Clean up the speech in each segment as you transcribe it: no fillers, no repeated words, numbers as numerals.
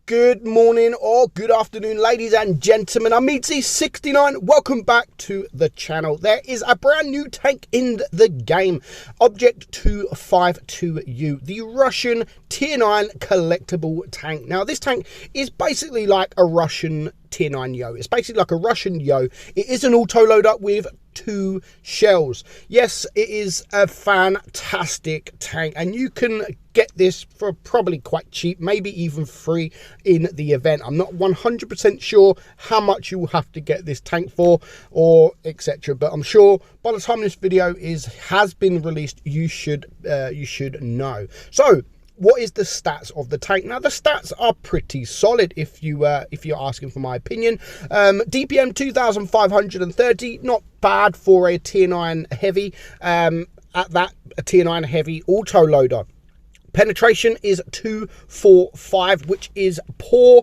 Good morning or good afternoon, ladies and gentlemen. I'm meadsy69. Welcome back to the channel. There is a brand new tank in the game. Object 252U, the Russian Tier 9 collectible tank. Now, this tank is basically like a Russian Tier 9 Yoh. It's basically like a Russian Yoh. It is an auto-loader with 2 shells. Yes, it is a fantastic tank, and you can get this for probably quite cheap, maybe even free in the event. I'm not 100% sure how much you will have to get this tank for or etc, but I'm sure by the time this video has been released, you should know. So what is the stats of the tank? Now, the stats are pretty solid if you're asking for my opinion. DPM 2530, not bad for a Tier 9 heavy. At that, a Tier 9 heavy auto loader. Penetration is 245, which is poor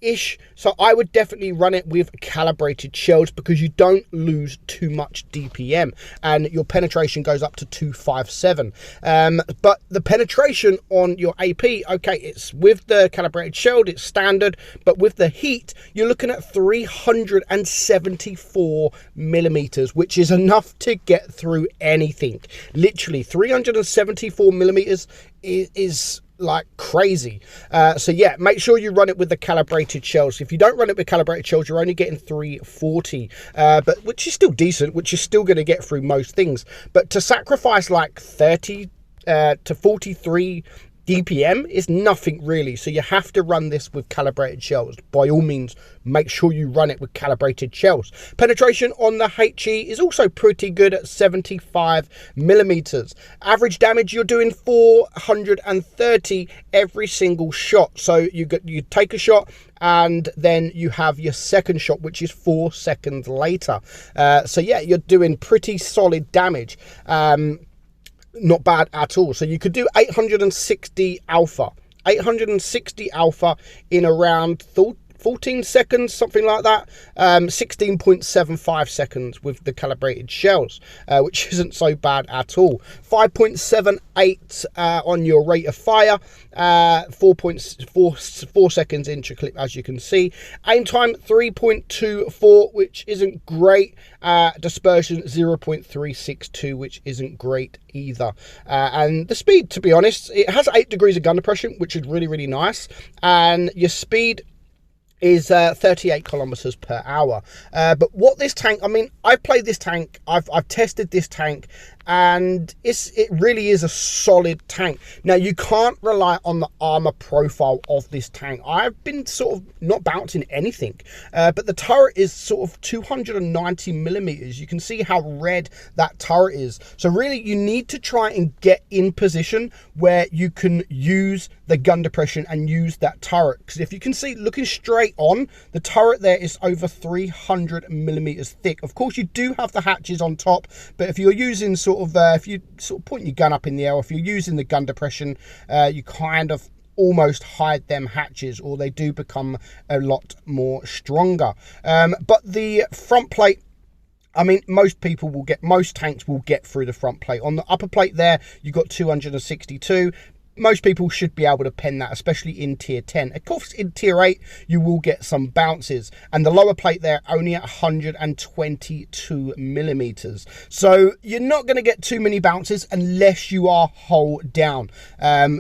ish, so I would definitely run it with calibrated shells because you don't lose too much DPM and your penetration goes up to 257. But the penetration on your AP, okay, it's with the calibrated shell, it's standard, but with the heat you're looking at 374 millimeters, which is enough to get through anything. Literally 374 millimeters is like crazy. So yeah, make sure you run it with the calibrated shells. If you don't run it with calibrated shells, you're only getting 340, but which is still decent, which is still going to get through most things. But to sacrifice like 30 to 43 DPM is nothing really, so you have to run this with calibrated shells. By all means, make sure you run it with calibrated shells. Penetration on the HE is also pretty good at 75 millimeters. Average damage, you're doing 430 every single shot. So you take a shot and then you have your second shot, which is 4 seconds later. So yeah, you're doing pretty solid damage. Not bad at all. So you could do 860 alpha in around 14 seconds, something like that. 16.75 seconds with the calibrated shells, which isn't so bad at all. 5.78 on your rate of fire, 4 seconds inch clip, as you can see. Aim time 3.24, which isn't great. Dispersion 0.362, which isn't great either. And the speed, to be honest, it has 8 degrees of gun depression, which is really nice, and your speed is 38 kilometers per hour. But what this tank, I mean, I've played this tank, I've tested this tank, and it really is a solid tank. Now, you can't rely on the armor profile of this tank. I've been sort of not bouncing anything, but the turret is sort of 290 millimeters. You can see how red that turret is. So really, you need to try and get in position where you can use the gun depression and use that turret. Because if you can see, looking straight on, the turret there is over 300 millimeters thick. Of course, you do have the hatches on top, but if you're using if you point your gun up in the air, if you're using the gun depression, you kind of almost hide them hatches, or they do become a lot more stronger. But the front plate, I mean, most tanks will get through the front plate. On the upper plate there, you've got 262. Most people should be able to pen that, especially in tier 10. Of course, in tier 8, you will get some bounces. And the lower plate there, only at 122 millimeters. So you're not going to get too many bounces unless you are hull down.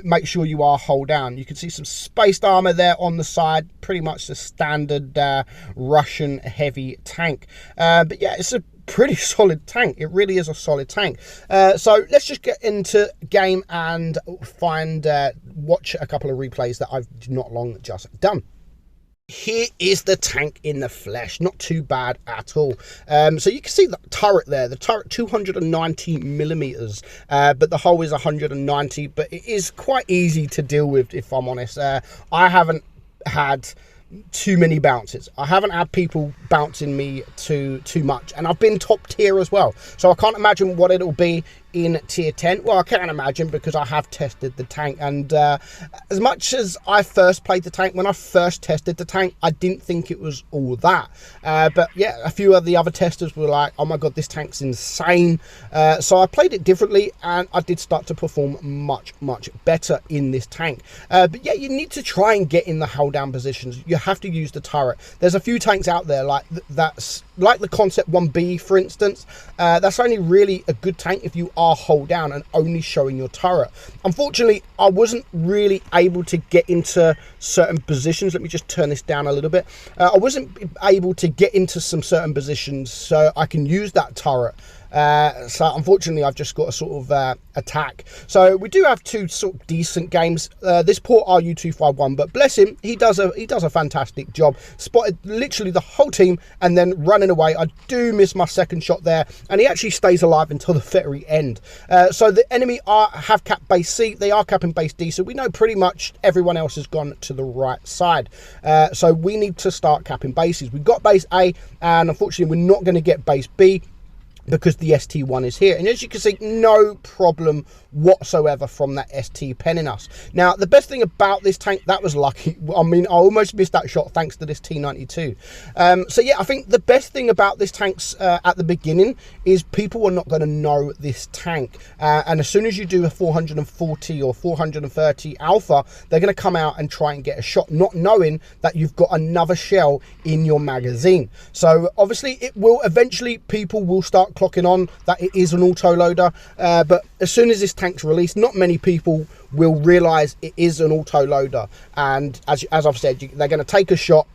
Make sure you are hull down. You can see some spaced armor there on the side. Pretty much the standard Russian heavy tank. But yeah, it's a pretty solid tank. It really is a solid tank. So let's just get into game and watch a couple of replays that I've not long just done. Here is the tank in the flesh. Not too bad at all. So you can see the turret there. The turret 290 millimeters, but the hull is 190. But it is quite easy to deal with, if I'm honest. I haven't had too many bounces. I haven't had people bouncing me too much, and I've been top tier as well, so I can't imagine what it'll be in tier 10? Well, I can't imagine, because I have tested the tank, and as much as I first played the tank, when I first tested the tank, I didn't think it was all that. But yeah, a few of the other testers were like, oh my god, this tank's insane. So I played it differently, and I did start to perform much better in this tank. But yeah, you need to try and get in the hold down positions. You have to use the turret. There's a few tanks out there like that's like the Concept 1B, for instance. That's only really a good tank if you are hold down and only showing your turret. Unfortunately, I wasn't really able to get into certain positions. Let me just turn this down a little bit. I wasn't able to get into some certain positions so I can use that turret. So unfortunately, I've just got a sort of attack. So we do have two sort of decent games. This poor RU251, but bless him, he does a fantastic job. Spotted literally the whole team and then running away. I do miss my second shot there, and he actually stays alive until the very end. So the enemy have capped base C. They are capping base D. So we know pretty much everyone else has gone to the right side. So we need to start capping bases. We've got base A, and unfortunately, we're not going to get base B, because the ST1 is here. And as you can see, no problem whatsoever from that ST penning us. Now, the best thing about this tank, that was lucky. I mean, I almost missed that shot thanks to this T92. So yeah, I think the best thing about this tank's at the beginning is people are not going to know this tank. And as soon as you do a 440 or 430 alpha, they're going to come out and try and get a shot, not knowing that you've got another shell in your magazine. So obviously, it will eventually, people will start clocking on that it is an auto loader, but as soon as this tank's released, not many people will realize it is an auto loader. And as I've said, they're going to take a shot.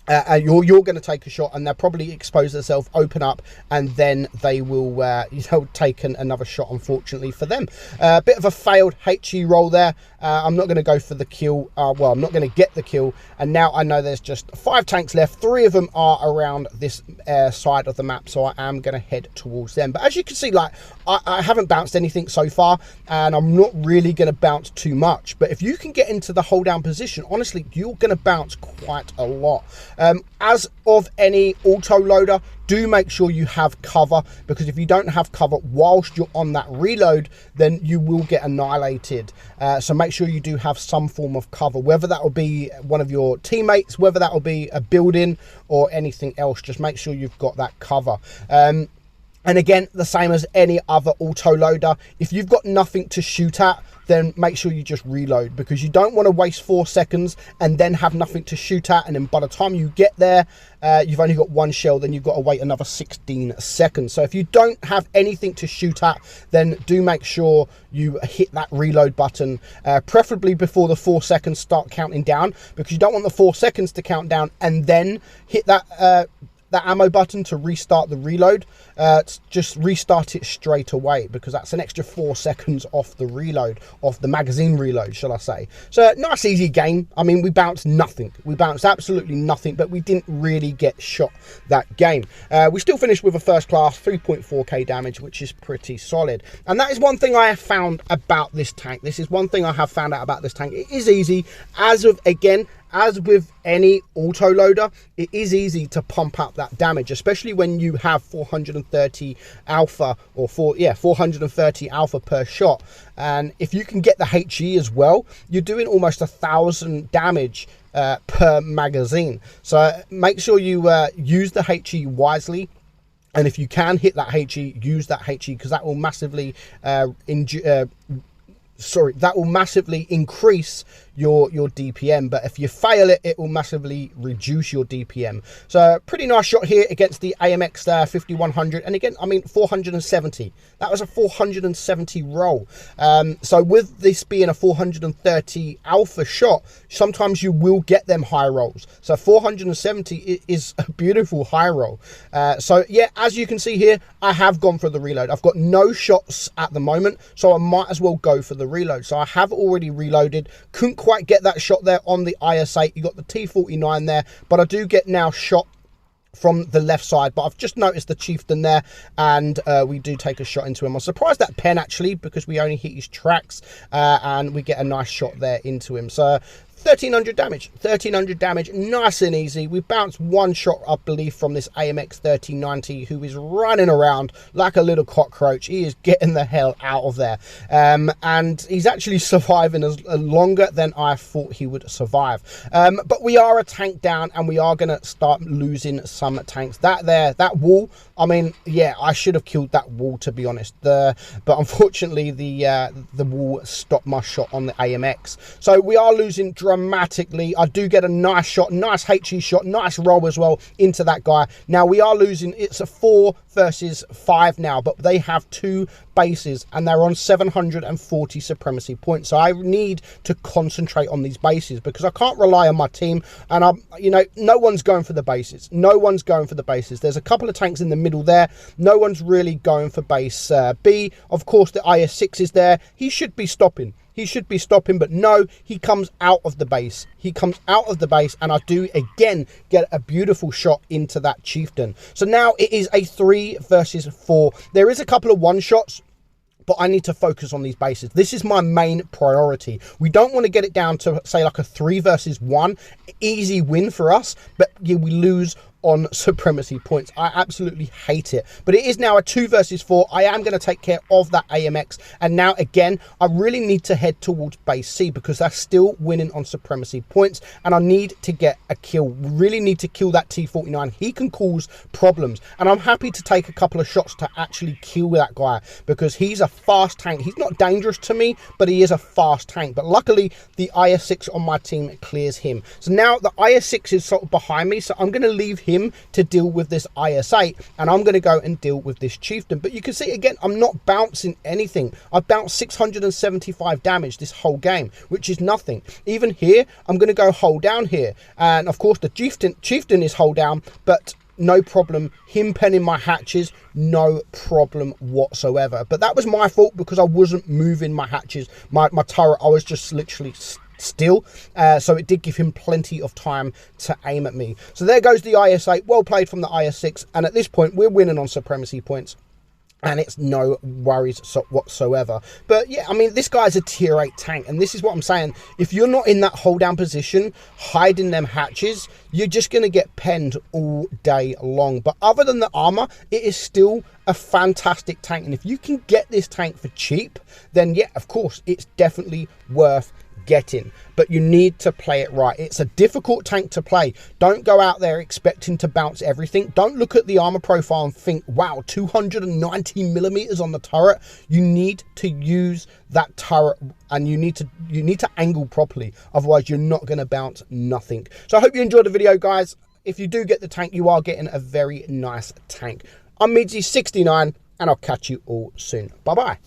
You're going to take a shot, and they'll probably expose themselves, open up, and then they will take another shot, unfortunately for them. A bit of a failed HE roll there. I'm not going to go for the kill. Well, I'm not going to get the kill, and now I know there's just 5 tanks left. 3 of them are around this side of the map, so I am going to head towards them. But as you can see, like, I haven't bounced anything so far, and I'm not really going to bounce too much. But if you can get into the hold down position, honestly, you're going to bounce quite a lot. As of any auto loader, do make sure you have cover, because if you don't have cover whilst you're on that reload, then you will get annihilated. So make sure you do have some form of cover, whether that will be one of your teammates, whether that will be a building or anything else. Just make sure you've got that cover. And again, the same as any other auto loader, if you've got nothing to shoot at, then make sure you just reload, because you don't want to waste 4 seconds and then have nothing to shoot at, and then by the time you get there, you've only got 1 shell, then you've got to wait another 16 seconds. So if you don't have anything to shoot at, then do make sure you hit that reload button, preferably before the 4 seconds start counting down, because you don't want the 4 seconds to count down and then hit that ammo button to restart the reload. Just restart it straight away, because that's an extra 4 seconds off the reload, off the magazine reload, shall I say. So nice easy game. I mean, we bounced nothing. We bounced absolutely nothing, but we didn't really get shot that game. We still finished with a first class 3.4k damage, which is pretty solid. And that is one thing I have found about this tank. This is one thing I have found out about this tank. It is easy, as with any auto loader, it is easy to pump up that damage, especially when you have 430 alpha, or 430 alpha per shot. And if you can get the HE as well, you're doing almost 1,000 damage per magazine. So make sure you use the HE wisely. And if you can hit that HE, use that HE, because that will massively increase your DPM. But if you fail it, it will massively reduce your DPM. So pretty nice shot here against the AMX 5100, and again, I mean, 470. That was a 470 roll. So with this being a 430 alpha shot, sometimes you will get them high rolls. So 470 is a beautiful high roll. So yeah, as you can see here, I have gone for the reload. I've got no shots at the moment, so I might as well go for the reload. So I have already reloaded. Couldn't quite get that shot there on the IS-8. You got the T49 there, but I do get now shot from the left side. But I've just noticed the chieftain there, and we do take a shot into him. I'm surprised that pen, actually, because we only hit his tracks, and we get a nice shot there into him. So 1300 damage, 1300 damage, nice and easy. We bounced one shot, I believe, from this AMX 1390, who is running around like a little cockroach. He is getting the hell out of there. And he's actually surviving as longer than I thought he would survive. But we are a tank down, and we are going to start losing some tanks. That wall, I mean, yeah, I should have killed that wall, to be honest. But unfortunately, the wall stopped my shot on the AMX. So we are losing dramatically. I do get a nice shot, nice HE shot, nice roll as well into that guy. Now we are losing. It's a 4 versus 5 now, but they have 2 bases and they're on 740 supremacy points. So I need to concentrate on these bases because I can't rely on my team. And no one's going for the bases. No one's going for the bases. There's a couple of tanks in the middle there. No one's really going for base B. Of course, the IS-6 is there. He should be stopping. He should be stopping, but no, he comes out of the base. He comes out of the base, and I do again get a beautiful shot into that chieftain. So now it is a 3 versus 4. There is a couple of one shots, but I need to focus on these bases. This is my main priority. We don't want to get it down to, say, like a 3 versus 1. Easy win for us, but yeah, we lose on supremacy points. I absolutely hate it, but it is now a 2 versus 4. I am going to take care of that AMX, and now again I really need to head towards base C because they're still winning on supremacy points, and I need to get a kill. Really need to kill that T49. He can cause problems, and I'm happy to take a couple of shots to actually kill that guy because he's a fast tank. He's not dangerous to me, but he is a fast tank. But luckily the IS-6 on my team clears him. So now the IS-6 is sort of behind me, so I'm going to leave him to deal with this IS-8, and I'm going to go and deal with this chieftain. But you can see again, I'm not bouncing anything. I've bounced 675 damage this whole game, which is nothing. Even here, I'm going to go hold down here, and of course the chieftain is hold down, but no problem. Him penning my hatches, no problem whatsoever. But that was my fault because I wasn't moving my hatches, my turret. I was just literally still, so it did give him plenty of time to aim at me. So there goes the IS-8. Well played from the IS-6, and at this point we're winning on supremacy points, and it's no worries whatsoever. But yeah, I mean, this guy's a tier 8 tank, and this is what I'm saying. If you're not in that hold down position, hiding them hatches, you're just going to get penned all day long. But other than the armor, it is still a fantastic tank, and if you can get this tank for cheap, then yeah, of course, it's definitely worth getting. But you need to play it right. It's a difficult tank to play. Don't go out there expecting to bounce everything. Don't look at the armor profile and think, wow, 290 millimeters on the turret. You need to use that turret, and you need to angle properly, otherwise you're not going to bounce nothing. So I hope you enjoyed the video, guys. If you do get the tank, you are getting a very nice tank. I'm meadsy69, and I'll catch you all soon. Bye bye.